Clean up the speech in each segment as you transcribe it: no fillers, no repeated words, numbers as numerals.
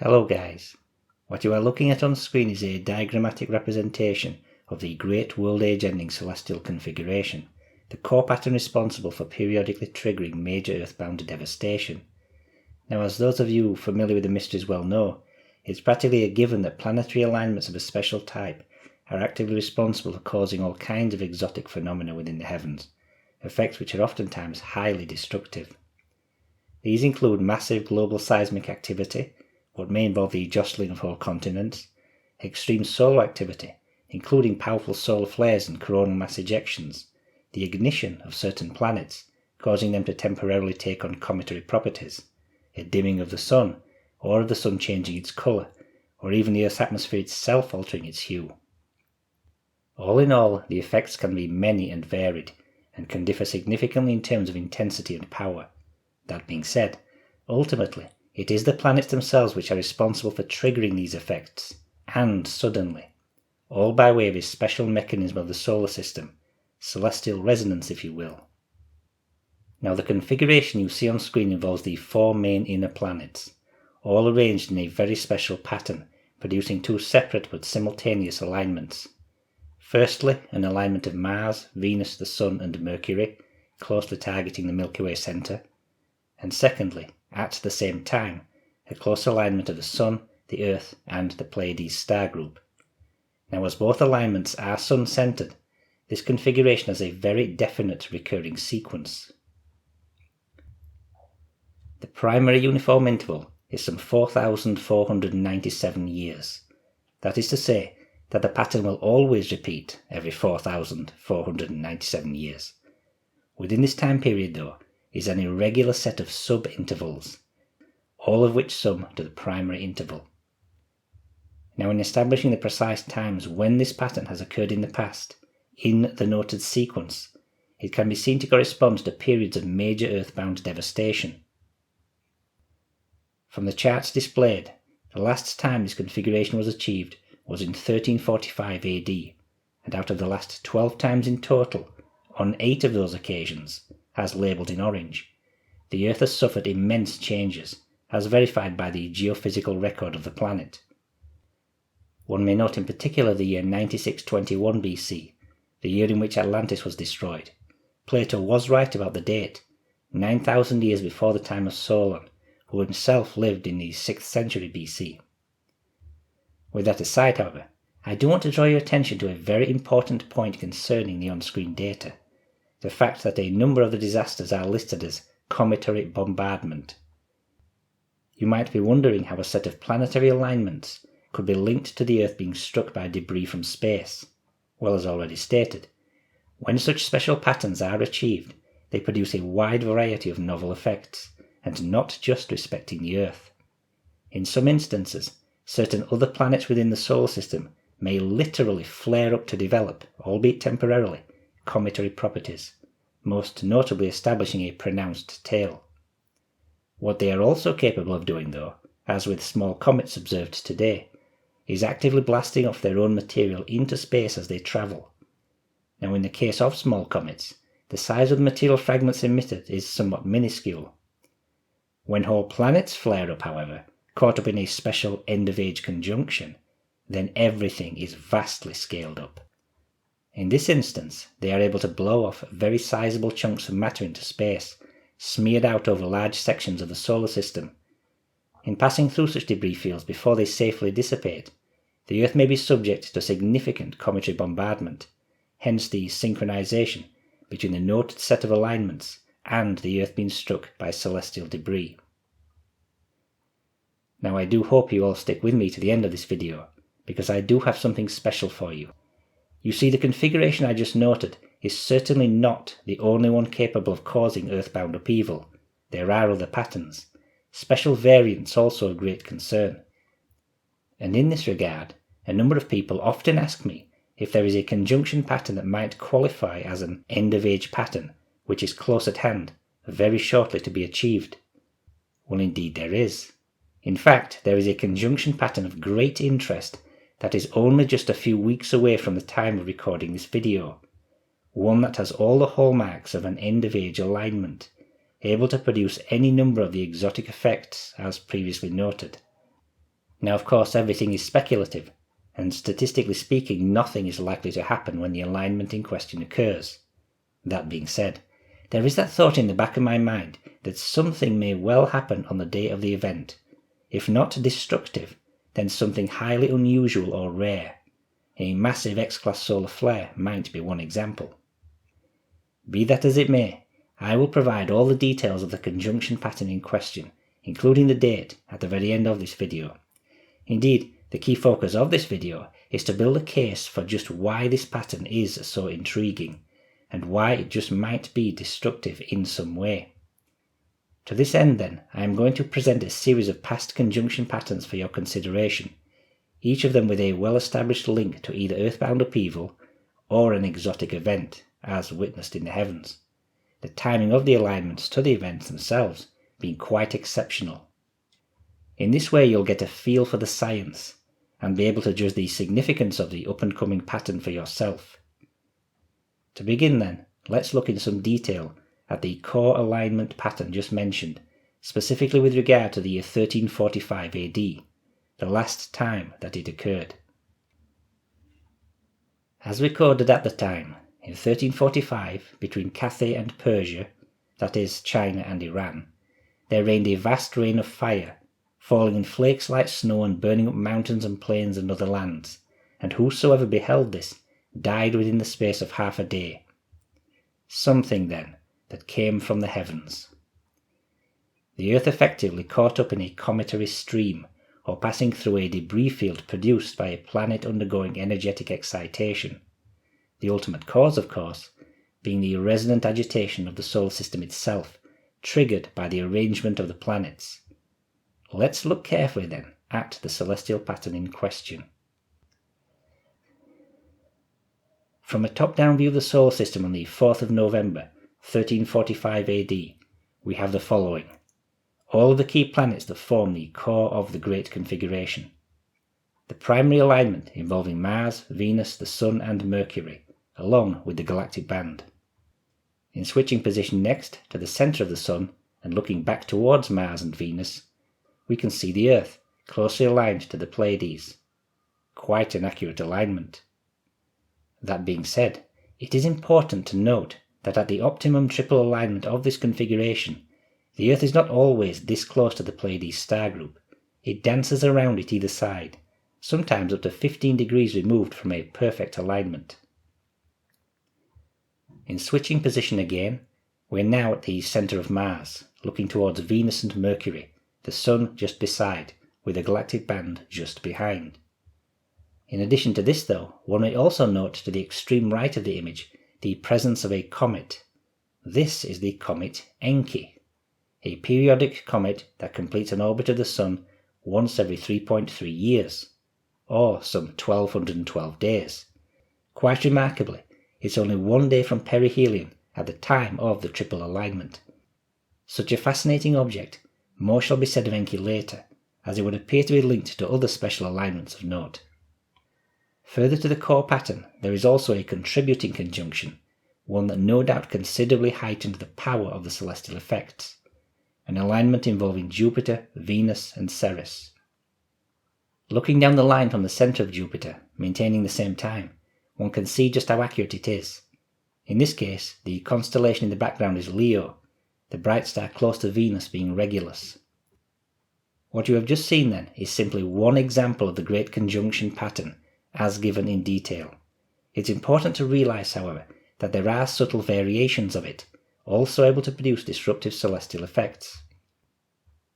Hello guys, what you are looking at on screen is a diagrammatic representation of the Great World Age-ending celestial configuration, the core pattern responsible for periodically triggering major earthbound devastation. Now, as those of you familiar with the mysteries well know, it's practically a given that planetary alignments of a special type are actively responsible for causing all kinds of exotic phenomena within the heavens, effects which are oftentimes highly destructive. These include massive global seismic activity, what may involve the jostling of whole continents, extreme solar activity, including powerful solar flares and coronal mass ejections, the ignition of certain planets, causing them to temporarily take on cometary properties, a dimming of the sun, or of the sun changing its colour, or even the Earth's atmosphere itself altering its hue. All in all, the effects can be many and varied, and can differ significantly in terms of intensity and power. That being said, ultimately, it is the planets themselves which are responsible for triggering these effects, and suddenly, all by way of a special mechanism of the solar system, celestial resonance if you will. Now, the configuration you see on screen involves the four main inner planets, all arranged in a very special pattern, producing two separate but simultaneous alignments. Firstly, an alignment of Mars, Venus, the Sun and Mercury, closely targeting the Milky Way centre, and secondly, at the same time, a close alignment of the Sun, the Earth and the Pleiades star group. Now, as both alignments are Sun-centred, this configuration has a very definite recurring sequence. The primary uniform interval is some 4,497 years. That is to say, that the pattern will always repeat every 4,497 years. Within this time period, though, is an irregular set of sub-intervals, all of which sum to the primary interval. Now, in establishing the precise times when this pattern has occurred in the past, in the noted sequence, it can be seen to correspond to periods of major earthbound devastation. From the charts displayed, the last time this configuration was achieved was in 1345 AD, and out of the last 12 times in total, on 8 of those occasions, as labelled in orange, the Earth has suffered immense changes, as verified by the geophysical record of the planet. One may note in particular the year 9621 BC, the year in which Atlantis was destroyed. Plato was right about the date, 9,000 years before the time of Solon, who himself lived in the 6th century BC. With that aside, however, I do want to draw your attention to a very important point concerning the on-screen data. The fact that a number of the disasters are listed as cometary bombardment. You might be wondering how a set of planetary alignments could be linked to the Earth being struck by debris from space. Well, as already stated, when such special patterns are achieved, they produce a wide variety of novel effects, and not just respecting the Earth. In some instances, certain other planets within the solar system may literally flare up to develop, albeit temporarily, cometary properties, most notably establishing a pronounced tail. What they are also capable of doing, though, as with small comets observed today, is actively blasting off their own material into space as they travel. Now, in the case of small comets, the size of the material fragments emitted is somewhat minuscule. When whole planets flare up, however, caught up in a special end-of-age conjunction, then everything is vastly scaled up. In this instance, they are able to blow off very sizable chunks of matter into space, smeared out over large sections of the solar system. In passing through such debris fields before they safely dissipate, the Earth may be subject to significant cometary bombardment, hence the synchronization between the noted set of alignments and the Earth being struck by celestial debris. Now, I do hope you all stick with me to the end of this video, because I do have something special for you. You see, the configuration I just noted is certainly not the only one capable of causing earthbound upheaval. There are other patterns, special variants also of great concern. And in this regard, a number of people often ask me if there is a conjunction pattern that might qualify as an end-of-age pattern, which is close at hand, very shortly to be achieved. Well, indeed there is. In fact, there is a conjunction pattern of great interest that is only just a few weeks away from the time of recording this video. One that has all the hallmarks of an end-of-age alignment, able to produce any number of the exotic effects as previously noted. Now, of course, everything is speculative, and statistically speaking, nothing is likely to happen when the alignment in question occurs. That being said, there is that thought in the back of my mind that something may well happen on the day of the event. If not destructive, then something highly unusual or rare. A massive X-class solar flare might be one example. Be that as it may, I will provide all the details of the conjunction pattern in question, including the date, at the very end of this video. Indeed, the key focus of this video is to build a case for just why this pattern is so intriguing, and why it just might be destructive in some way. To this end then, I am going to present a series of past conjunction patterns for your consideration, each of them with a well-established link to either Earthbound Upheaval or an exotic event, as witnessed in the heavens, the timing of the alignments to the events themselves being quite exceptional. In this way you'll get a feel for the science, and be able to judge the significance of the up-and-coming pattern for yourself. To begin then, let's look in some detail at the core alignment pattern just mentioned, specifically with regard to the year 1345 AD, the last time that it occurred. As recorded at the time, in 1345, between Cathay and Persia, that is China and Iran, there rained a vast rain of fire, falling in flakes like snow and burning up mountains and plains and other lands, and whosoever beheld this died within the space of half a day. Something, then, that came from the heavens. The Earth effectively caught up in a cometary stream, or passing through a debris field produced by a planet undergoing energetic excitation, the ultimate cause, of course, being the resonant agitation of the solar system itself, triggered by the arrangement of the planets. Let's look carefully, then, at the celestial pattern in question. From a top-down view of the solar system on the 4th of November, 1345 AD, we have the following. All of the key planets that form the core of the Great Configuration. The primary alignment involving Mars, Venus, the Sun and Mercury, along with the galactic band. In switching position next to the centre of the Sun and looking back towards Mars and Venus, we can see the Earth closely aligned to the Pleiades. Quite an accurate alignment. That being said, it is important to note that at the optimum triple alignment of this configuration, the Earth is not always this close to the Pleiades star group. It dances around it either side, sometimes up to 15 degrees removed from a perfect alignment. In switching position again, we're now at the centre of Mars, looking towards Venus and Mercury, the Sun just beside, with the galactic band just behind. In addition to this though, one may also note to the extreme right of the image the presence of a comet. This is the Comet Enki, a periodic comet that completes an orbit of the Sun once every 3.3 years, or some 1212 days. Quite remarkably, it's only 1 day from perihelion at the time of the triple alignment. Such a fascinating object, more shall be said of Enki later, as it would appear to be linked to other special alignments of note. Further to the core pattern, there is also a contributing conjunction, one that no doubt considerably heightened the power of the celestial effects, an alignment involving Jupiter, Venus and Ceres. Looking down the line from the centre of Jupiter, maintaining the same time, one can see just how accurate it is. In this case, the constellation in the background is Leo, the bright star close to Venus being Regulus. What you have just seen then is simply one example of the Great Conjunction pattern, as given in detail. It's important to realise, however, that there are subtle variations of it, also able to produce disruptive celestial effects.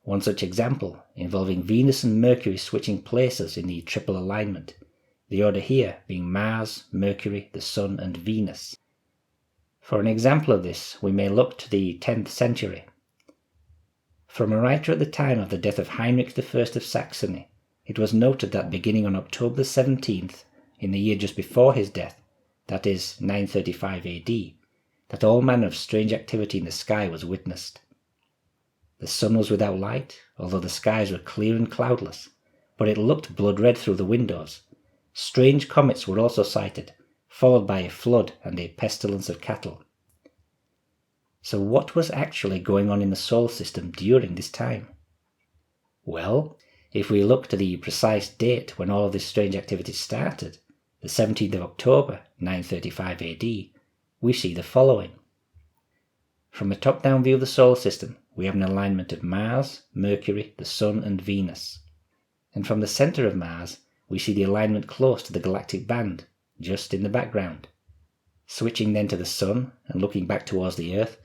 One such example, involving Venus and Mercury switching places in the triple alignment, the order here being Mars, Mercury, the Sun and Venus. For an example of this, we may look to the 10th century. From a writer at the time of the death of Heinrich I of Saxony, it was noted that beginning on October 17th, in the year just before his death, that is 935 AD, that all manner of strange activity in the sky was witnessed. The sun was without light, although the skies were clear and cloudless, but it looked blood-red through the windows. Strange comets were also sighted, followed by a flood and a pestilence of cattle. So what was actually going on in the solar system during this time? Well, If we look to the precise date when all of this strange activity started, the 17th of October 935 AD, we see the following. From a top-down view of the solar system, we have an alignment of Mars, Mercury, the Sun and Venus. And from the centre of Mars, we see the alignment close to the galactic band, just in the background. Switching then to the Sun and looking back towards the Earth,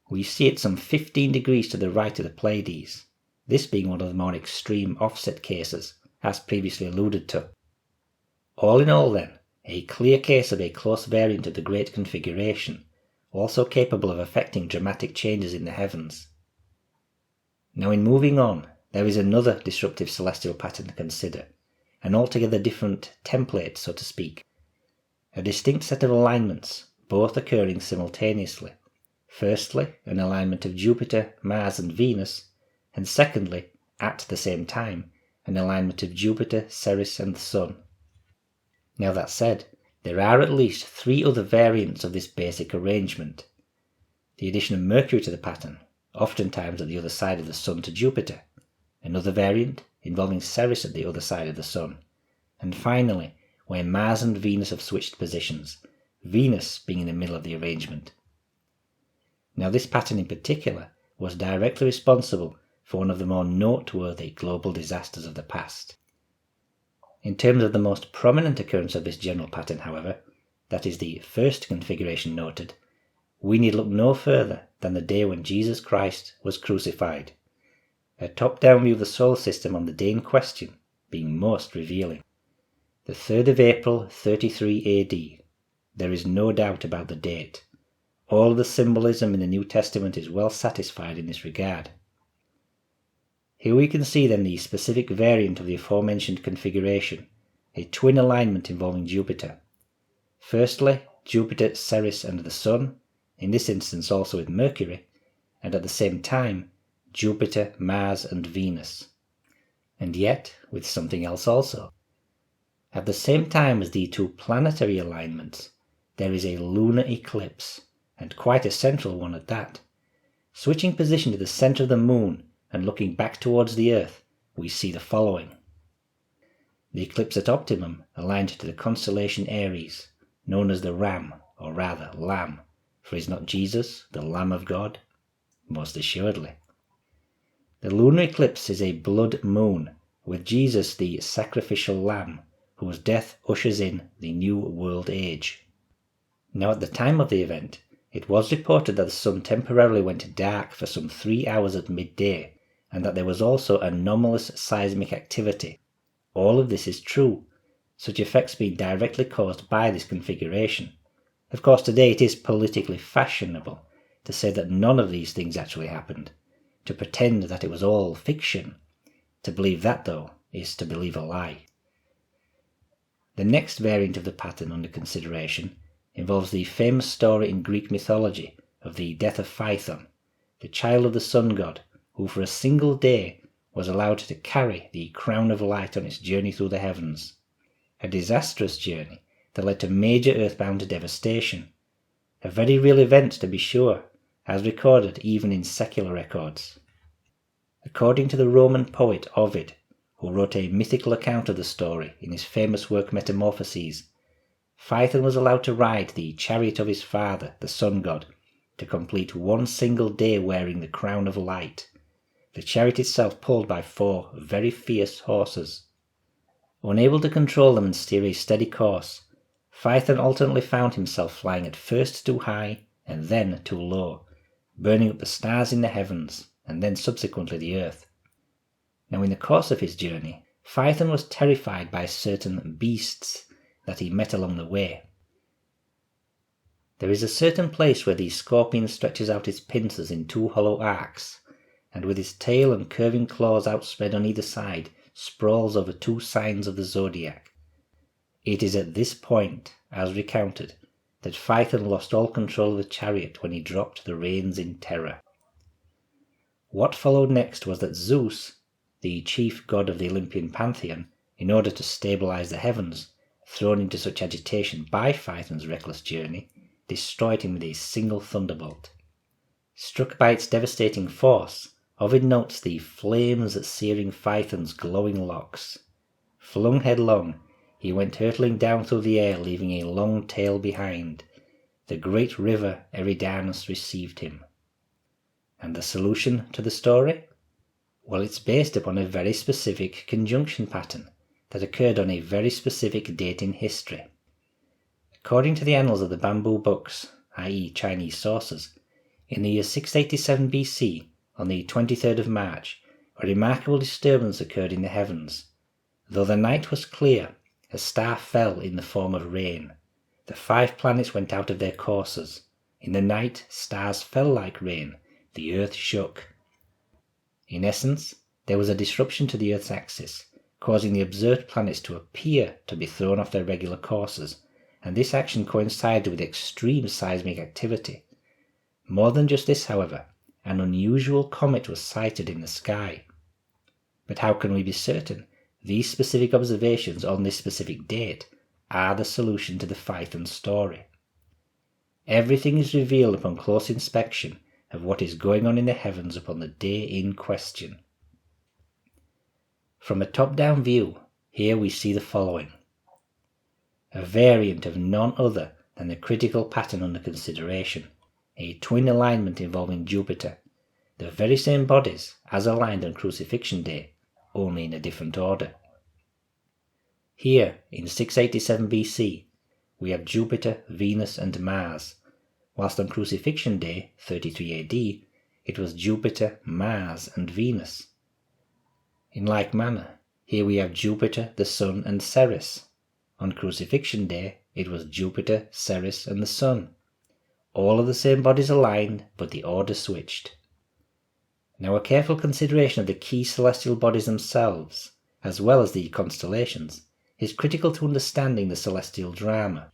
we see it some 15 degrees to the right of the Pleiades, this being one of the more extreme offset cases, as previously alluded to. All in all then, a clear case of a close variant of the Great Configuration, also capable of affecting dramatic changes in the heavens. Now in moving on, there is another disruptive celestial pattern to consider, an altogether different template, so to speak. A distinct set of alignments, both occurring simultaneously. Firstly, an alignment of Jupiter, Mars and Venus, and secondly, at the same time, an alignment of Jupiter, Ceres and the Sun. Now that said, there are at least 3 other variants of this basic arrangement. The addition of Mercury to the pattern, oftentimes at the other side of the Sun to Jupiter, another variant involving Ceres at the other side of the Sun, and finally, where Mars and Venus have switched positions, Venus being in the middle of the arrangement. Now this pattern in particular was directly responsible for one of the more noteworthy global disasters of the past. In terms of the most prominent occurrence of this general pattern, however, that is the first configuration noted, we need look no further than the day when Jesus Christ was crucified. A top-down view of the solar system on the day in question being most revealing. The 3rd of April 33 AD. There is no doubt about the date. All of the symbolism in the New Testament is well satisfied in this regard. Here we can see then the specific variant of the aforementioned configuration, a twin alignment involving Jupiter. Firstly, Jupiter, Ceres and the Sun, in this instance also with Mercury, and at the same time, Jupiter, Mars and Venus. And yet, with something else also. At the same time as the 2 planetary alignments, there is a lunar eclipse, and quite a central one at that. Switching position to the centre of the moon and looking back towards the Earth, we see the following. The eclipse at optimum aligned to the constellation Aries, known as the Ram, or rather Lamb, for is not Jesus the Lamb of God? Most assuredly. The lunar eclipse is a blood moon, with Jesus the sacrificial lamb, whose death ushers in the new world age. Now at the time of the event, it was reported that the sun temporarily went dark for some 3 hours at midday, and that there was also anomalous seismic activity. All of this is true, such effects being directly caused by this configuration. Of course, today it is politically fashionable to say that none of these things actually happened, to pretend that it was all fiction. To believe that, though, is to believe a lie. The next variant of the pattern under consideration involves the famous story in Greek mythology of the death of Phaethon, the child of the sun god, who for a single day was allowed to carry the crown of light on its journey through the heavens. A disastrous journey that led to major earthbound devastation. A very real event, to be sure, as recorded even in secular records. According to the Roman poet Ovid, who wrote a mythical account of the story in his famous work Metamorphoses, Phaethon was allowed to ride the chariot of his father, the sun god, to complete one single day wearing the crown of light, the chariot itself pulled by 4 very fierce horses. Unable to control them and steer a steady course, Phaethon alternately found himself flying at first too high and then too low, burning up the stars in the heavens and then subsequently the earth. Now in the course of his journey, Phaethon was terrified by certain beasts that he met along the way. There is a certain place where the scorpion stretches out its pincers in 2 hollow arcs, and with his tail and curving claws outspread on either side, sprawls over 2 signs of the zodiac. It is at this point, as recounted, that Phaethon lost all control of the chariot when he dropped the reins in terror. What followed next was that Zeus, the chief god of the Olympian pantheon, in order to stabilize the heavens, thrown into such agitation by Phaethon's reckless journey, destroyed him with a single thunderbolt. Struck by its devastating force, Ovid notes the flames at searing Phaethon's glowing locks. Flung headlong, he went hurtling down through the air, leaving a long tail behind. The great river Eridanus received him. And the solution to the story? Well, it's based upon a very specific conjunction pattern that occurred on a very specific date in history. According to the annals of the bamboo books, i.e. Chinese sources, in the year 687 BC, on the 23rd of March, a remarkable disturbance occurred in the heavens. Though the night was clear, a star fell in the form of rain. The 5 planets went out of their courses. In the night, stars fell like rain. The earth shook. In essence, there was a disruption to the Earth's axis, causing the observed planets to appear to be thrown off their regular courses, and this action coincided with extreme seismic activity. More than just this, however, an unusual comet was sighted in the sky. But how can we be certain these specific observations on this specific date are the solution to the Phaethon story? Everything is revealed upon close inspection of what is going on in the heavens upon the day in question. From a top-down view, here we see the following. A variant of none other than the critical pattern under consideration, a twin alignment involving Jupiter, the very same bodies as aligned on Crucifixion Day, only in a different order. Here, in 687 BC, we have Jupiter, Venus and Mars, whilst on Crucifixion Day, 33 AD, it was Jupiter, Mars and Venus. In like manner, here we have Jupiter, the Sun and Ceres. On Crucifixion Day, it was Jupiter, Ceres and the Sun. All of the same bodies aligned, but the order switched. Now a careful consideration of the key celestial bodies themselves, as well as the constellations, is critical to understanding the celestial drama.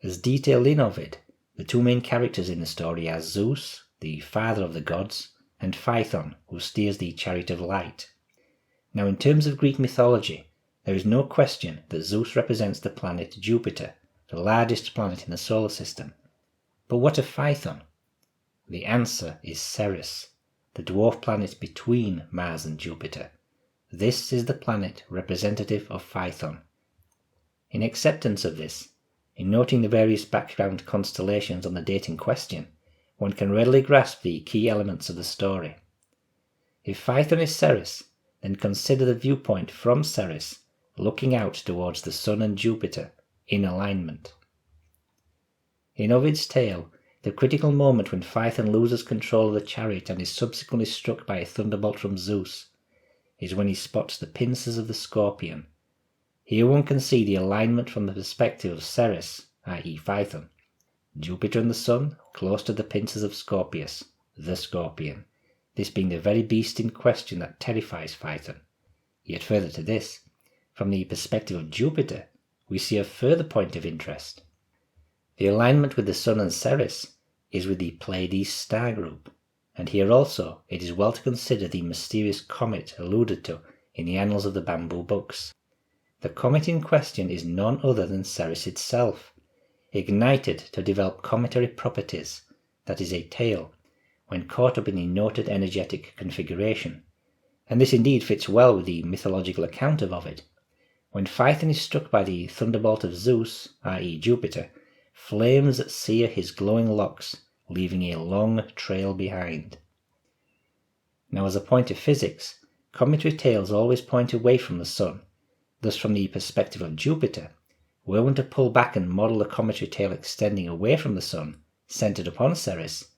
As detailed in Ovid, the 2 main characters in the story are Zeus, the father of the gods, and Phaethon, who steers the chariot of light. Now in terms of Greek mythology, there is no question that Zeus represents the planet Jupiter, the largest planet in the solar system. But what of Phaethon? The answer is Ceres, the dwarf planet between Mars and Jupiter. This is the planet representative of Phaethon. In acceptance of this, in noting the various background constellations on the date in question, one can readily grasp the key elements of the story. If Phaethon is Ceres, then consider the viewpoint from Ceres, looking out towards the Sun and Jupiter, in alignment. In Ovid's tale, the critical moment when Phaethon loses control of the chariot and is subsequently struck by a thunderbolt from Zeus is when he spots the pincers of the scorpion. Here one can see the alignment from the perspective of Ceres, i.e. Phaethon. Jupiter and the Sun close to the pincers of Scorpius, the scorpion, this being the very beast in question that terrifies Phaethon. Yet further to this, from the perspective of Jupiter, we see a further point of interest. The alignment with the Sun and Ceres is with the Pleiades star group, and here also it is well to consider the mysterious comet alluded to in the annals of the bamboo books. The comet in question is none other than Ceres itself, ignited to develop cometary properties, that is a tail, when caught up in the noted energetic configuration, and this indeed fits well with the mythological account of Ovid. When Phaethon is struck by the thunderbolt of Zeus, i.e. Jupiter, flames sear his glowing locks, leaving a long trail behind. Now as a point of physics, cometary tails always point away from the Sun. Thus from the perspective of Jupiter, were one to pull back and model the cometary tail extending away from the Sun, centered upon Ceres,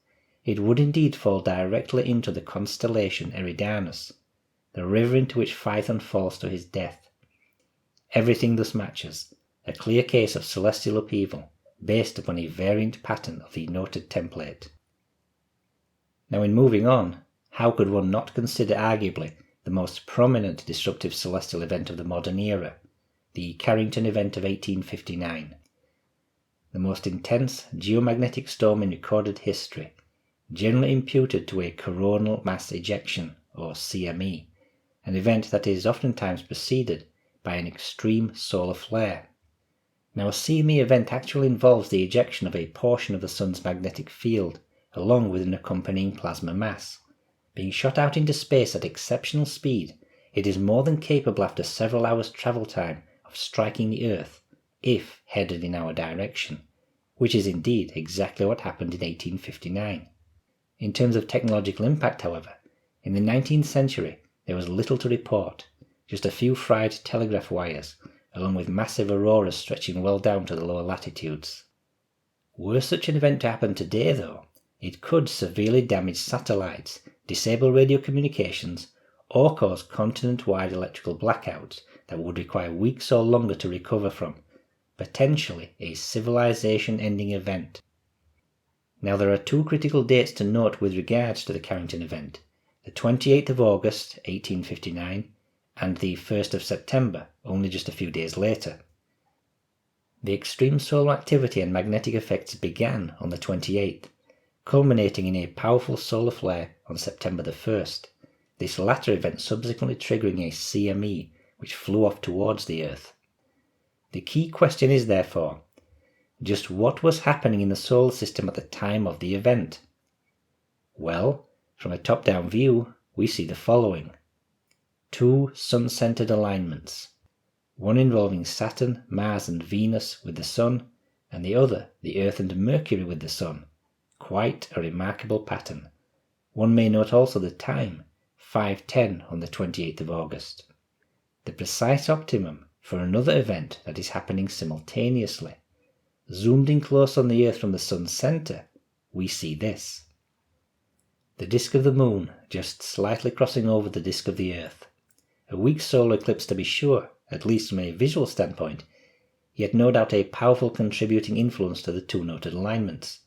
it would indeed fall directly into the constellation Eridanus, the river into which Phaethon falls to his death. Everything thus matches, a clear case of celestial upheaval, based upon a variant pattern of the noted template. Now in moving on, how could one not consider arguably the most prominent disruptive celestial event of the modern era, the Carrington Event of 1859. The most intense geomagnetic storm in recorded history, generally imputed to a coronal mass ejection, or CME, an event that is oftentimes preceded by an extreme solar flare. Now a CME event actually involves the ejection of a portion of the Sun's magnetic field, along with an accompanying plasma mass, Being shot out into space at exceptional speed, it is more than capable after several hours travel time of striking the Earth, if headed in our direction, which is indeed exactly what happened in 1859. In terms of technological impact, however, in the 19th century there was little to report, just a few fried telegraph wires, along with massive auroras stretching well down to the lower latitudes. Were such an event to happen today, though, it could severely damage satellites, disable radio communications, or cause continent-wide electrical blackouts that would require weeks or longer to recover from, potentially a civilization-ending event. Now there are two critical dates to note with regards to the Carrington Event, the 28th of August 1859 and the 1st of September, only just a few days later. The extreme solar activity and magnetic effects began on the 28th, culminating in a powerful solar flare on September the 1st, this latter event subsequently triggering a CME which flew off towards the Earth. The key question is therefore, just what was happening in the solar system at the time of the event? Well, from a top-down view, we see the following. Two sun-centered alignments, one involving Saturn, Mars and Venus with the Sun, and the other the Earth and Mercury with the Sun. Quite a remarkable pattern. One may note also the time, 5:10 on the 28th of August. The precise optimum for another event that is happening simultaneously. Zoomed in close on the Earth from the Sun's centre, we see this. The disk of the Moon just slightly crossing over the disk of the Earth. A weak solar eclipse to be sure, at least from a visual standpoint, yet no doubt a powerful contributing influence to the two noted alignments,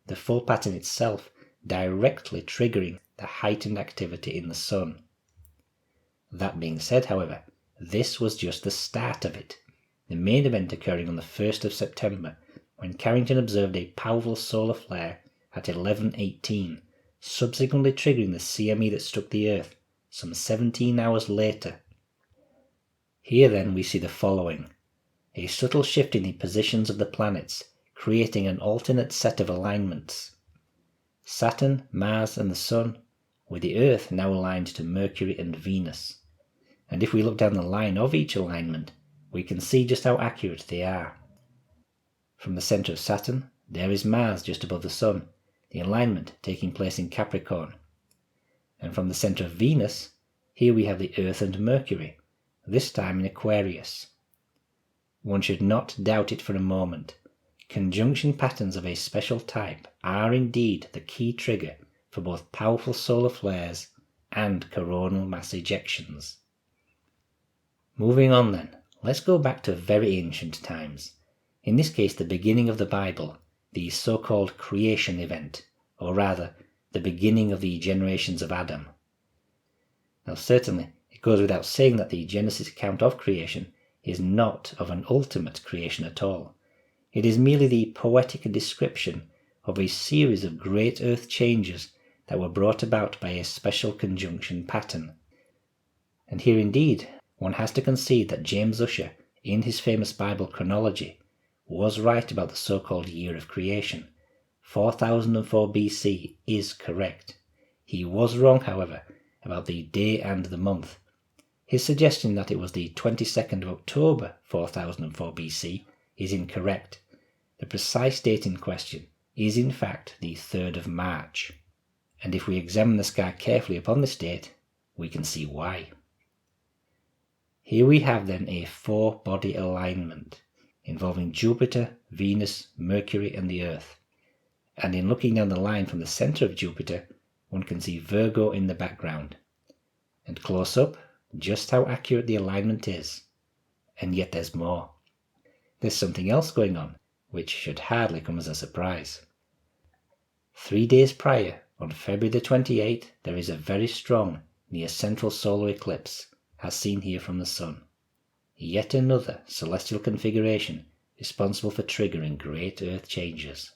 the full pattern itself directly triggering the heightened activity in the Sun. That being said, however, this was just the start of it, the main event occurring on the 1st of September, when Carrington observed a powerful solar flare at 11:18, subsequently triggering the CME that struck the Earth some 17 hours later. Here then we see the following. A subtle shift in the positions of the planets, creating an alternate set of alignments. Saturn, Mars and the Sun, with the Earth now aligned to Mercury and Venus. And if we look down the line of each alignment, we can see just how accurate they are. From the centre of Saturn, there is Mars just above the Sun, the alignment taking place in Capricorn. And from the centre of Venus, here we have the Earth and Mercury, this time in Aquarius. One should not doubt it for a moment. Conjunction patterns of a special type are indeed the key trigger for both powerful solar flares and coronal mass ejections. Moving on then, let's go back to very ancient times, in this case the beginning of the Bible, the so-called creation event, or rather, the beginning of the generations of Adam. Now certainly, it goes without saying that the Genesis account of creation is not of an ultimate creation at all. It is merely the poetic description of a series of great earth changes that were brought about by a special conjunction pattern. And here indeed, one has to concede that James Ussher, in his famous Bible chronology, was right about the so-called year of creation. 4004 BC is correct. He was wrong, however, about the day and the month. His suggestion that it was the 22nd of October 4004 BC is incorrect. The precise date in question is in fact the 3rd of March. And if we examine the sky carefully upon this date, we can see why. Here we have then a four-body alignment involving Jupiter, Venus, Mercury and the Earth. And in looking down the line from the centre of Jupiter, one can see Virgo in the background. And close up, just how accurate the alignment is. And yet there's more. There's something else going on, which should hardly come as a surprise. 3 days prior, on February the 28th, there is a very strong, near central solar eclipse, as seen here from the Sun. Yet another celestial configuration responsible for triggering great earth changes.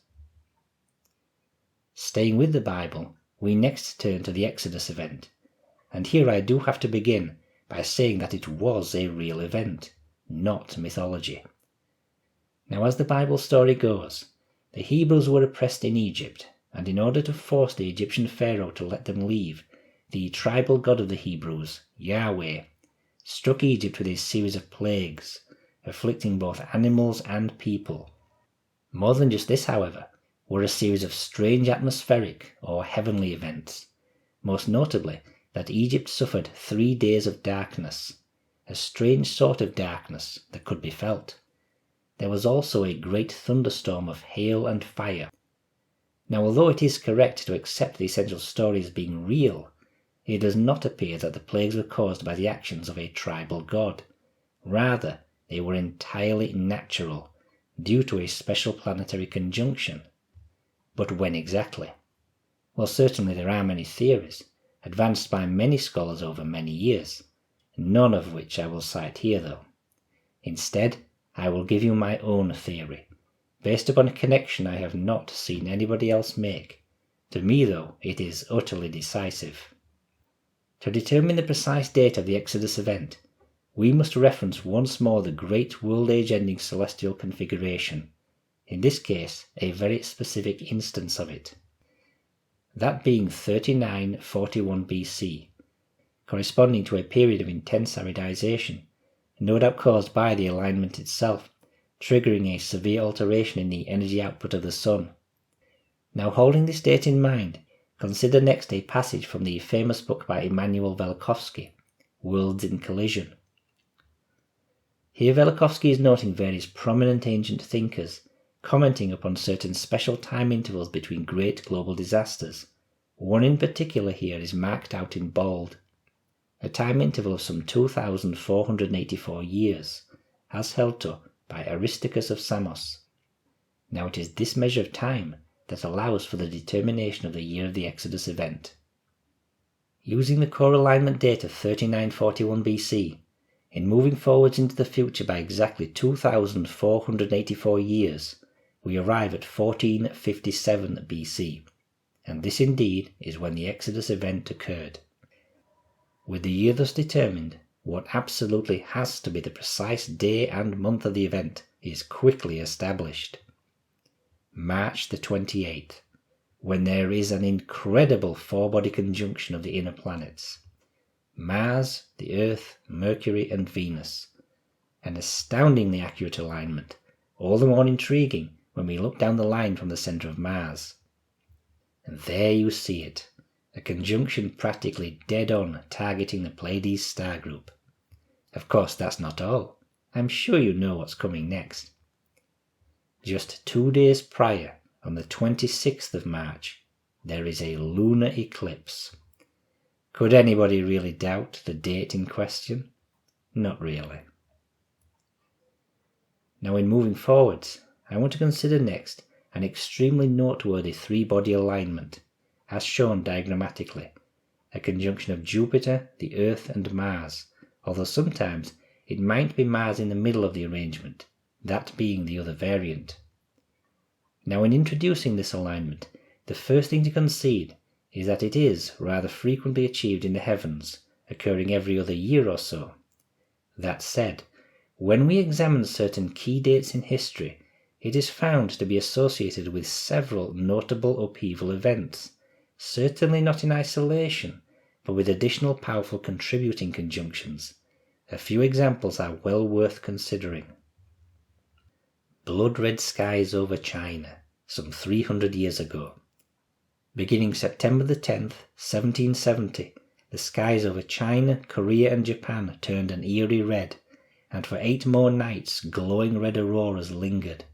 Staying with the Bible, we next turn to the Exodus event, and here I do have to begin by saying that it was a real event, not mythology. Now, as the Bible story goes, the Hebrews were oppressed in Egypt, and in order to force the Egyptian pharaoh to let them leave, the tribal god of the Hebrews, Yahweh, struck Egypt with a series of plagues, afflicting both animals and people. More than just this, however, were a series of strange atmospheric or heavenly events, most notably that Egypt suffered 3 days of darkness, a strange sort of darkness that could be felt. There was also a great thunderstorm of hail and fire. Now, although it is correct to accept the essential story as being real, it does not appear that the plagues were caused by the actions of a tribal god. Rather, they were entirely natural, due to a special planetary conjunction. But when exactly? Well, certainly there are many theories, advanced by many scholars over many years, none of which I will cite here though. Instead, I will give you my own theory, based upon a connection I have not seen anybody else make. To me though, it is utterly decisive. To determine the precise date of the Exodus event, we must reference once more the great world-age-ending celestial configuration, in this case a very specific instance of it. That being 3941 BC, corresponding to a period of intense aridization, no doubt caused by the alignment itself, triggering a severe alteration in the energy output of the Sun. Now, holding this date in mind, consider next a passage from the famous book by Immanuel Velikovsky, Worlds in Collision. Here Velikovsky is noting various prominent ancient thinkers commenting upon certain special time intervals between great global disasters. One in particular here is marked out in bold, a time interval of some 2,484 years, as held to by Aristarchus of Samos. Now it is this measure of time that allows for the determination of the year of the Exodus event. Using the core alignment date of 3941 BC, in moving forwards into the future by exactly 2,484 years, we arrive at 1457 BC, and this indeed is when the Exodus event occurred. With the year thus determined, what absolutely has to be the precise day and month of the event is quickly established. March the 28th, when there is an incredible four-body conjunction of the inner planets. Mars, the Earth, Mercury and Venus. An astoundingly accurate alignment, all the more intriguing when we look down the line from the centre of Mars. And there you see it, a conjunction practically dead on targeting the Pleiades star group. Of course that's not all. I'm sure you know what's coming next. Just 2 days prior, on the 26th of March, there is a lunar eclipse. Could anybody really doubt the date in question? Not really. Now in moving forwards, I want to consider next an extremely noteworthy three-body alignment, as shown diagrammatically, a conjunction of Jupiter, the Earth and Mars, although sometimes it might be Mars in the middle of the arrangement, that being the other variant. Now in introducing this alignment, the first thing to concede is that it is rather frequently achieved in the heavens, occurring every other year or so. That said, when we examine certain key dates in history, it is found to be associated with several notable upheaval events, certainly not in isolation, but with additional powerful contributing conjunctions. A few examples are well worth considering. Blood-red skies over China, some 300 years ago. Beginning September the 10th, 1770, the skies over China, Korea and Japan turned an eerie red, and for 8 more nights glowing red auroras lingered.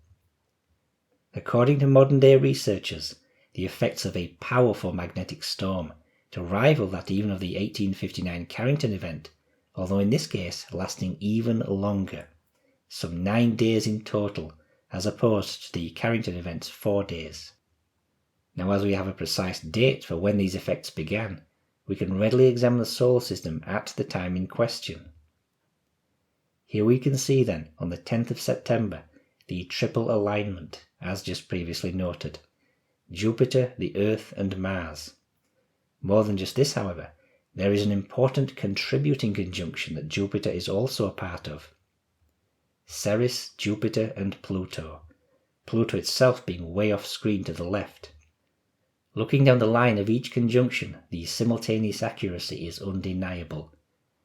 According to modern-day researchers, the effects of a powerful magnetic storm, to rival that even of the 1859 Carrington Event, although in this case lasting even longer, some 9 days in total, as opposed to the Carrington Event's 4 days. Now, as we have a precise date for when these effects began, we can readily examine the solar system at the time in question. Here we can see then, on the 10th of September, the triple alignment, as just previously noted, Jupiter, the Earth and Mars. More than just this, however, there is an important contributing conjunction that Jupiter is also a part of. Ceres, Jupiter and Pluto, Pluto itself being way off screen to the left. Looking down the line of each conjunction, the simultaneous accuracy is undeniable.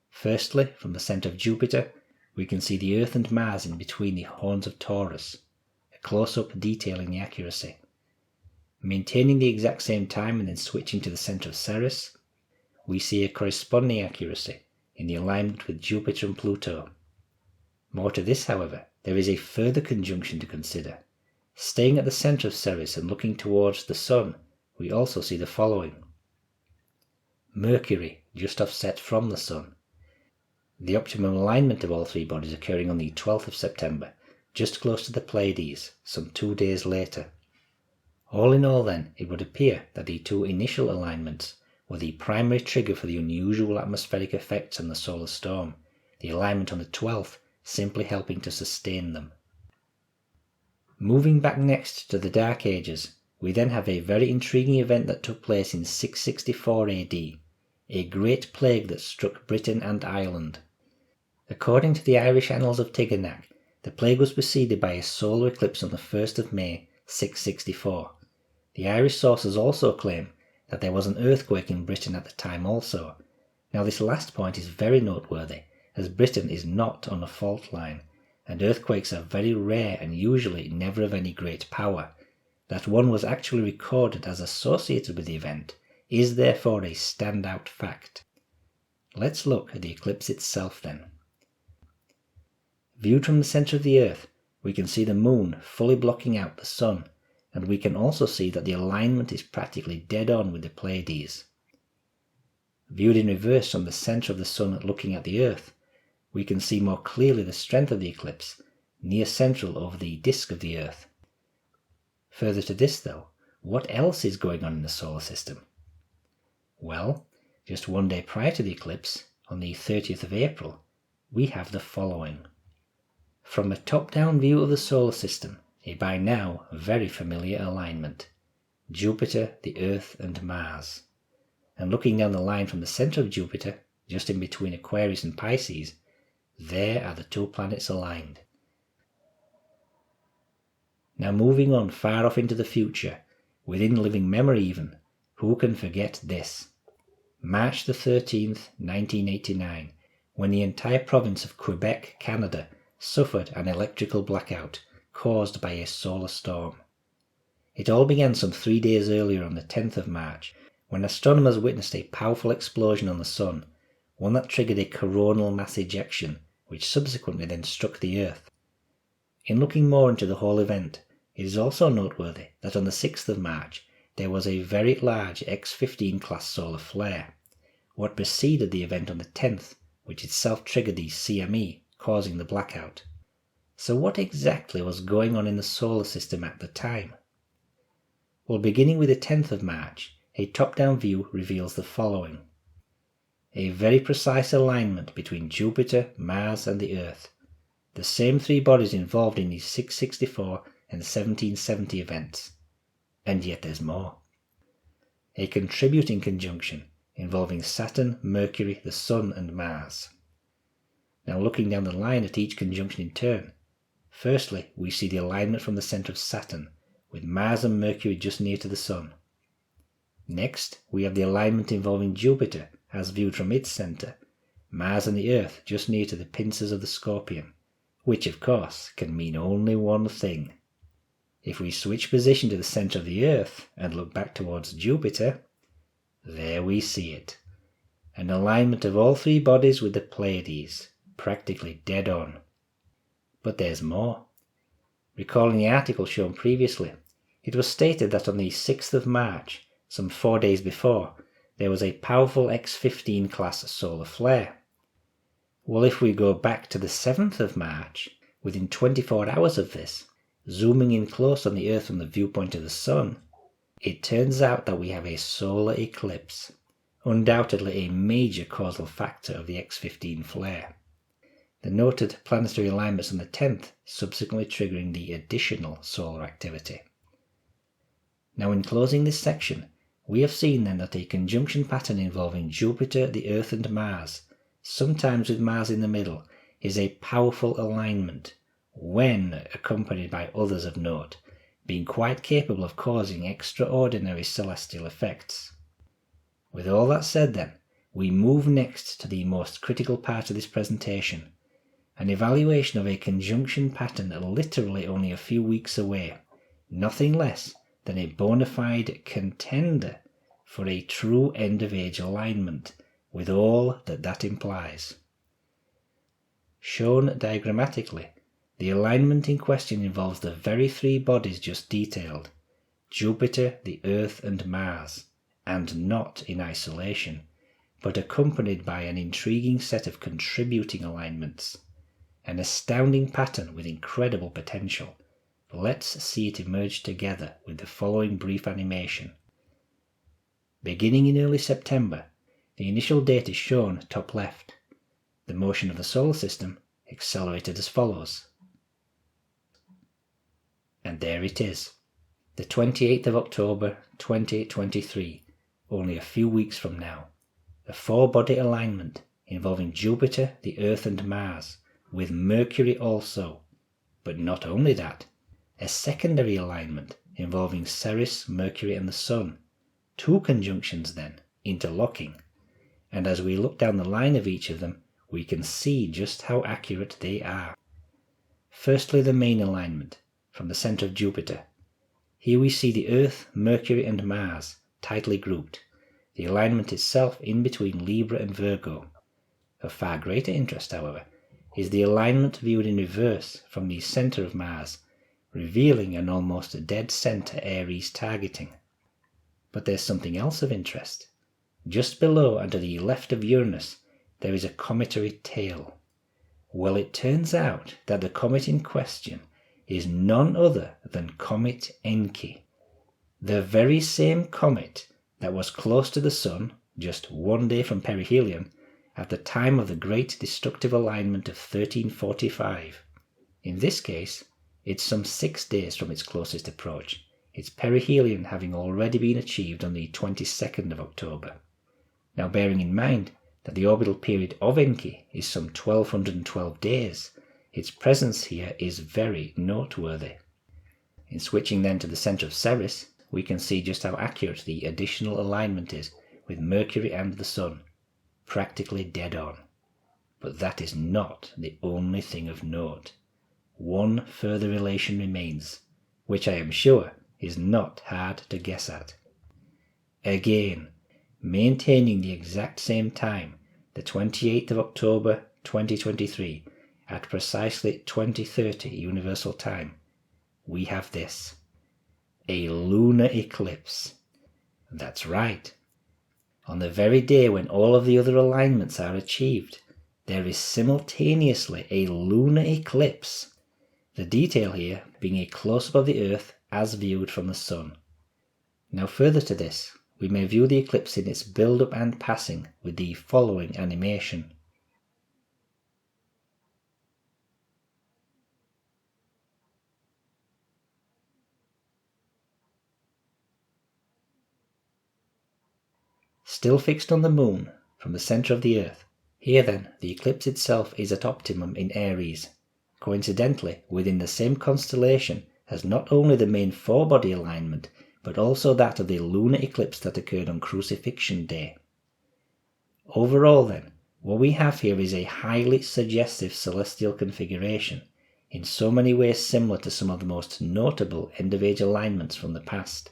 Firstly, from the centre of Jupiter, we can see the Earth and Mars in between the horns of Taurus, a close-up detailing the accuracy. Maintaining the exact same time and then switching to the centre of Ceres, we see a corresponding accuracy in the alignment with Jupiter and Pluto. More to this, however, there is a further conjunction to consider. Staying at the centre of Ceres and looking towards the Sun, we also see the following. Mercury, just offset from the Sun. The optimum alignment of all three bodies occurring on the 12th of September, just close to the Pleiades, some 2 days later. All in all then, it would appear that the two initial alignments were the primary trigger for the unusual atmospheric effects on the solar storm, the alignment on the 12th simply helping to sustain them. Moving back next to the Dark Ages, we then have a very intriguing event that took place in 664 AD, a great plague that struck Britain and Ireland. According to the Irish Annals of Tigernach, the plague was preceded by a solar eclipse on the 1st of May, 664. The Irish sources also claim that there was an earthquake in Britain at the time also. Now this last point is very noteworthy, as Britain is not on a fault line, and earthquakes are very rare and usually never of any great power. That one was actually recorded as associated with the event is therefore a standout fact. Let's look at the eclipse itself then. Viewed from the centre of the Earth, we can see the Moon fully blocking out the Sun, and we can also see that the alignment is practically dead on with the Pleiades. Viewed in reverse from the centre of the Sun looking at the Earth, we can see more clearly the strength of the eclipse, near central over the disk of the Earth. Further to this though, what else is going on in the solar system? Well, just 1 day prior to the eclipse, on the 30th of April, we have the following. From a top-down view of the solar system, a by now very familiar alignment. Jupiter, the Earth and Mars. And looking down the line from the centre of Jupiter, just in between Aquarius and Pisces, there are the two planets aligned. Now moving on far off into the future, within living memory even, who can forget this? March the 13th, 1989, when the entire province of Quebec, Canada, suffered an electrical blackout caused by a solar storm. It all began some 3 days earlier on the 10th of March, when astronomers witnessed a powerful explosion on the Sun, one that triggered a coronal mass ejection, which subsequently then struck the Earth. In looking more into the whole event, it is also noteworthy that on the 6th of March there was a very large X-15 class solar flare, what preceded the event on the 10th, which itself triggered the CME, causing the blackout. So what exactly was going on in the solar system at the time? Well, beginning with the 10th of March, a top-down view reveals the following. A very precise alignment between Jupiter, Mars and the Earth, the same three bodies involved in these 664 and 1770 events. And yet there's more. A contributing conjunction involving Saturn, Mercury, the Sun and Mars. Now looking down the line at each conjunction in turn, firstly we see the alignment from the centre of Saturn, with Mars and Mercury just near to the Sun. Next we have the alignment involving Jupiter, as viewed from its centre, Mars and the Earth just near to the pincers of the Scorpion, which of course can mean only one thing. If we switch position to the centre of the Earth and look back towards Jupiter, there we see it. An alignment of all three bodies with the Pleiades, practically dead on. But there's more. Recalling the article shown previously, it was stated that on the 6th of March, some 4 days before, there was a powerful X-15 class solar flare. Well, if we go back to the 7th of March, within 24 hours of this, zooming in close on the Earth from the viewpoint of the Sun, it turns out that we have a solar eclipse, undoubtedly a major causal factor of the X-15 flare. The noted planetary alignments on the 10th subsequently triggering the additional solar activity. Now in closing this section, we have seen then that a conjunction pattern involving Jupiter, the Earth and Mars, sometimes with Mars in the middle, is a powerful alignment when accompanied by others of note, being quite capable of causing extraordinary celestial effects. With all that said then, we move next to the most critical part of this presentation, an evaluation of a conjunction pattern literally only a few weeks away, nothing less than a bona fide contender for a true end-of-age alignment, with all that that implies. Shown diagrammatically, the alignment in question involves the very three bodies just detailed, Jupiter, the Earth and Mars, and not in isolation, but accompanied by an intriguing set of contributing alignments. An astounding pattern with incredible potential. Let's see it emerge together with the following brief animation. Beginning in early September, the initial date is shown top left. The motion of the solar system accelerated as follows. And there it is, the 28th of October 2023, only a few weeks from now. A four-body alignment involving Jupiter, the Earth and Mars, with Mercury also. But not only that, a secondary alignment involving Ceres, Mercury and the Sun. Two conjunctions then, interlocking. And as we look down the line of each of them, we can see just how accurate they are. Firstly, the main alignment, from the centre of Jupiter. Here we see the Earth, Mercury and Mars, tightly grouped. The alignment itself in between Libra and Virgo. Of far greater interest, however, is the alignment viewed in reverse from the centre of Mars, revealing an almost dead centre Aries targeting. But there's something else of interest. Just below and to the left of Uranus, there is a cometary tail. Well, it turns out that the comet in question is none other than Comet Enki, the very same comet that was close to the Sun, just one day from perihelion, at the time of the great destructive alignment of 1345. In this case, it's some 6 days from its closest approach, its perihelion having already been achieved on the 22nd of October. Now, bearing in mind that the orbital period of Enki is some 1212 days, its presence here is very noteworthy. In switching then to the centre of Ceres, we can see just how accurate the additional alignment is with Mercury and the Sun, practically dead on. But that is not the only thing of note. One further relation remains, which I am sure is not hard to guess at. Again, maintaining the exact same time, the 28th of October 2023, at precisely 2030 Universal Time, we have this. A lunar eclipse. That's right. On the very day when all of the other alignments are achieved, there is simultaneously a lunar eclipse. The detail here being a close-up of the Earth as viewed from the Sun. Now further to this, we may view the eclipse in its build-up and passing with the following animation. Still fixed on the Moon, from the centre of the Earth. Here then, the eclipse itself is at optimum in Aries, coincidentally within the same constellation as not only the main four-body alignment, but also that of the lunar eclipse that occurred on Crucifixion Day. Overall then, what we have here is a highly suggestive celestial configuration, in so many ways similar to some of the most notable end-of-age alignments from the past.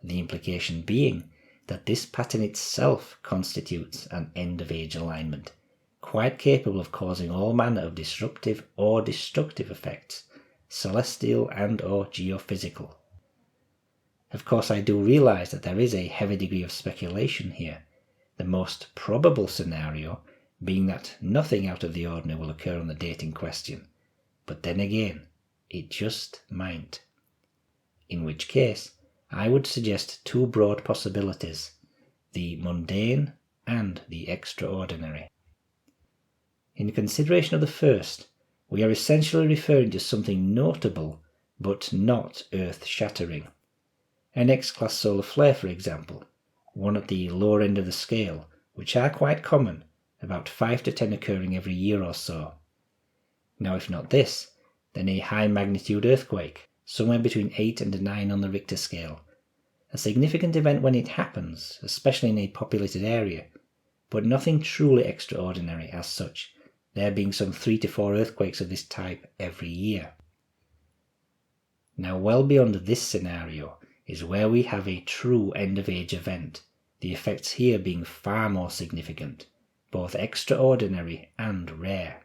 The implication being that this pattern itself constitutes an end-of-age alignment, quite capable of causing all manner of disruptive or destructive effects, celestial and or geophysical. Of course, I do realise that there is a heavy degree of speculation here, the most probable scenario being that nothing out of the ordinary will occur on the date in question, but then again, it just might. In which case, I would suggest two broad possibilities, the mundane and the extraordinary. In consideration of the first, we are essentially referring to something notable but not earth-shattering. An X-class solar flare, for example, one at the lower end of the scale, which are quite common, about 5 to 10 occurring every year or so. Now if not this, then a high-magnitude earthquake, somewhere between 8 and 9 on the Richter scale. A significant event when it happens, especially in a populated area, but nothing truly extraordinary as such, there being some 3 to 4 earthquakes of this type every year. Now well beyond this scenario is where we have a true end-of-age event, the effects here being far more significant, both extraordinary and rare.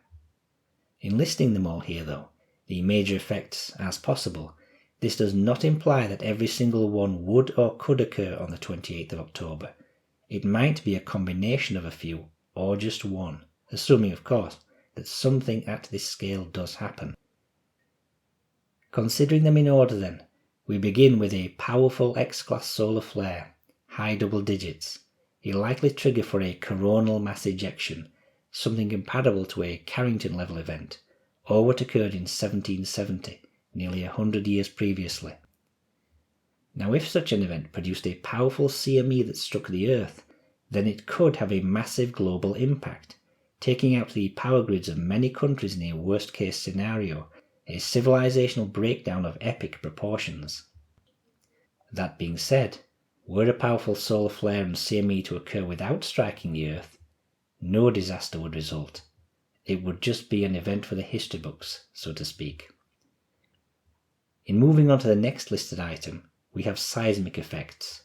In listing them all here though, the major effects as possible, this does not imply that every single one would or could occur on the 28th of October. It might be a combination of a few, or just one, assuming of course that something at this scale does happen. Considering them in order then, we begin with a powerful X-class solar flare, high double digits, a likely trigger for a coronal mass ejection, something comparable to a Carrington level event, or what occurred in 1770, nearly 100 years previously. Now if such an event produced a powerful CME that struck the Earth, then it could have a massive global impact, taking out the power grids of many countries in a worst case scenario, a civilizational breakdown of epic proportions. That being said, were a powerful solar flare and CME to occur without striking the Earth, no disaster would result. It would just be an event for the history books, so to speak. In moving on to the next listed item, we have seismic effects.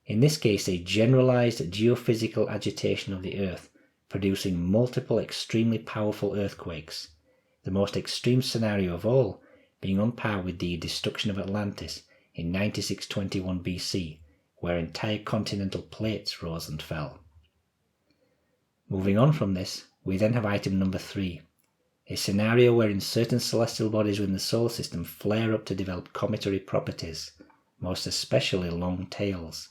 In this case, a generalized geophysical agitation of the Earth, producing multiple extremely powerful earthquakes, the most extreme scenario of all being on par with the destruction of Atlantis in 9621 BC, where entire continental plates rose and fell. Moving on from this, we then have item number 3, a scenario wherein certain celestial bodies within the solar system flare up to develop cometary properties, most especially long tails.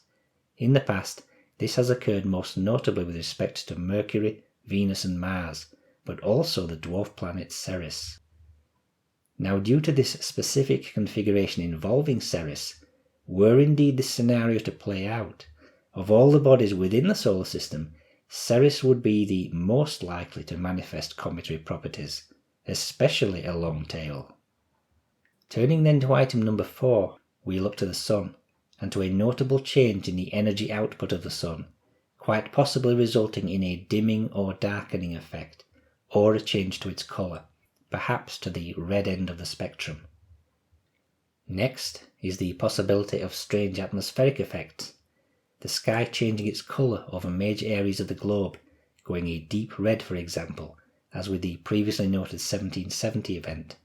In the past, this has occurred most notably with respect to Mercury, Venus and Mars, but also the dwarf planet Ceres. Now due to this specific configuration involving Ceres, were indeed this scenario to play out, of all the bodies within the solar system, Ceres would be the most likely to manifest cometary properties, especially a long tail. Turning then to item number 4, we look to the Sun, and to a notable change in the energy output of the Sun, quite possibly resulting in a dimming or darkening effect, or a change to its colour, perhaps to the red end of the spectrum. Next is the possibility of strange atmospheric effects, the sky changing its colour over major areas of the globe, going a deep red for example, as with the previously noted 1770 event.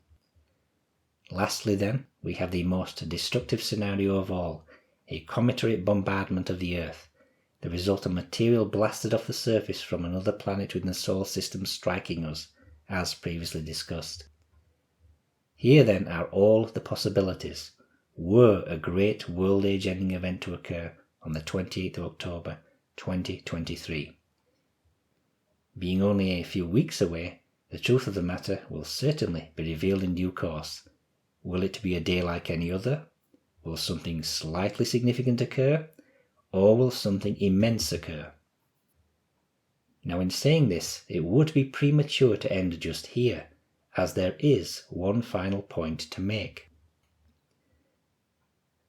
Lastly then, we have the most destructive scenario of all, a cometary bombardment of the Earth, the result of material blasted off the surface from another planet within the solar system striking us, as previously discussed. Here then are all the possibilities, were a great world age ending event to occur on the 28th of October 2023. Being only a few weeks away, the truth of the matter will certainly be revealed in due course. Will it be a day like any other? Will something slightly significant occur? Or will something immense occur? Now in saying this, it would be premature to end just here, as there is one final point to make.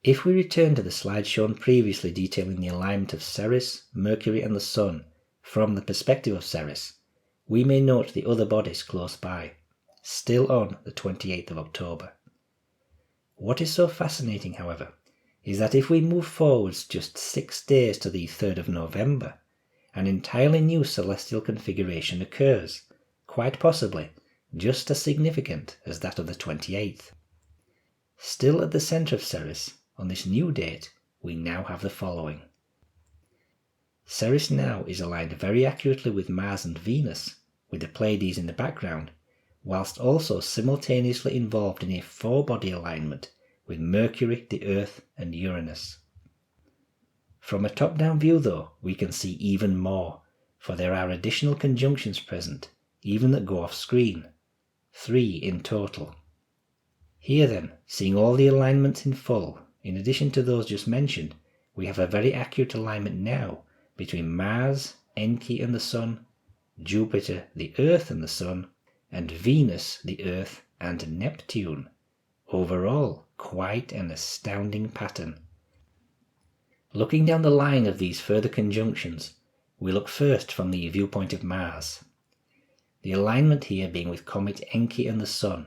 If we return to the slide shown previously detailing the alignment of Ceres, Mercury and the Sun from the perspective of Ceres, we may note the other bodies close by, still on the 28th of October. What is so fascinating, however, is that if we move forwards just 6 days to the 3rd of November, an entirely new celestial configuration occurs, quite possibly just as significant as that of the 28th. Still at the centre of Ceres, on this new date, we now have the following. Ceres now is aligned very accurately with Mars and Venus, with the Pleiades in the background, whilst also simultaneously involved in a 4-body alignment with Mercury, the Earth and Uranus. From a top-down view though, we can see even more, for there are additional conjunctions present, even that go off screen, 3 in total. Here then, seeing all the alignments in full, in addition to those just mentioned, we have a very accurate alignment now between Mars, Enki and the Sun, Jupiter, the Earth and the Sun, and Venus, the Earth and Neptune, Overall, quite an astounding pattern. Looking down the line of these further conjunctions, we look first from the viewpoint of Mars. The alignment here being with Comet Enki and the Sun,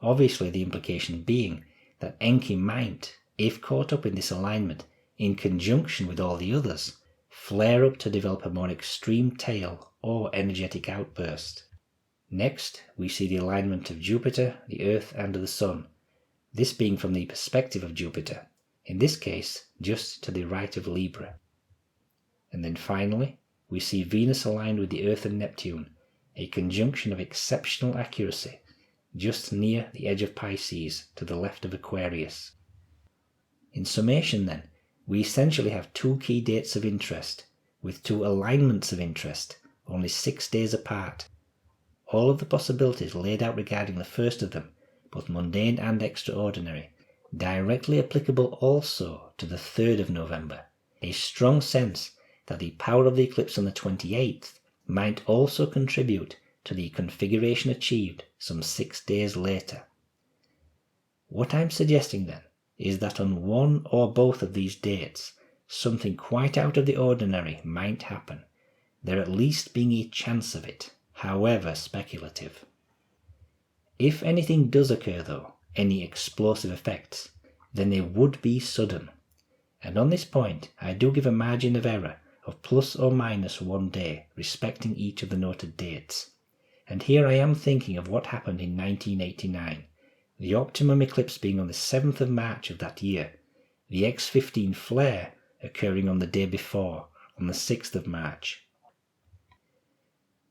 obviously the implication being that Enki might, if caught up in this alignment in conjunction with all the others, flare up to develop a more extreme tail or energetic outburst. Next, we see the alignment of Jupiter, the Earth and the Sun, this being from the perspective of Jupiter, in this case just to the right of Libra. And then finally, we see Venus aligned with the Earth and Neptune, a conjunction of exceptional accuracy, just near the edge of Pisces to the left of Aquarius. In summation then, we essentially have two key dates of interest, with two alignments of interest, only 6 days apart. All of the possibilities laid out regarding the first of them, both mundane and extraordinary, directly applicable also to the 3rd of November, a strong sense that the power of the eclipse on the 28th might also contribute to the configuration achieved some 6 days later. What I'm suggesting then is that on one or both of these dates, something quite out of the ordinary might happen, there at least being a chance of it, however speculative. If anything does occur though, any explosive effects, then they would be sudden. And on this point, I do give a margin of error of plus or minus 1 day respecting each of the noted dates. And here I am thinking of what happened in 1989, the optimum eclipse being on the 7th of March of that year, the X15 flare occurring on the day before, on the 6th of March.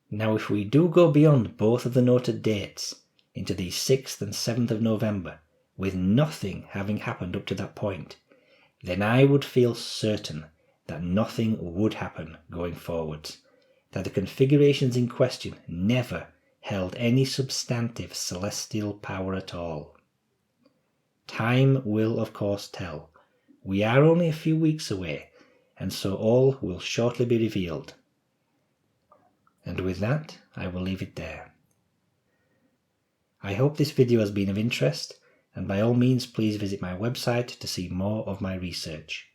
Now if we do go beyond both of the noted dates, into the 6th and 7th of November, with nothing having happened up to that point, then I would feel certain that nothing would happen going forwards, that the configurations in question never held any substantive celestial power at all. Time will of course tell. We are only a few weeks away, and so all will shortly be revealed. And with that, I will leave it there. I hope this video has been of interest, and by all means please visit my website to see more of my research.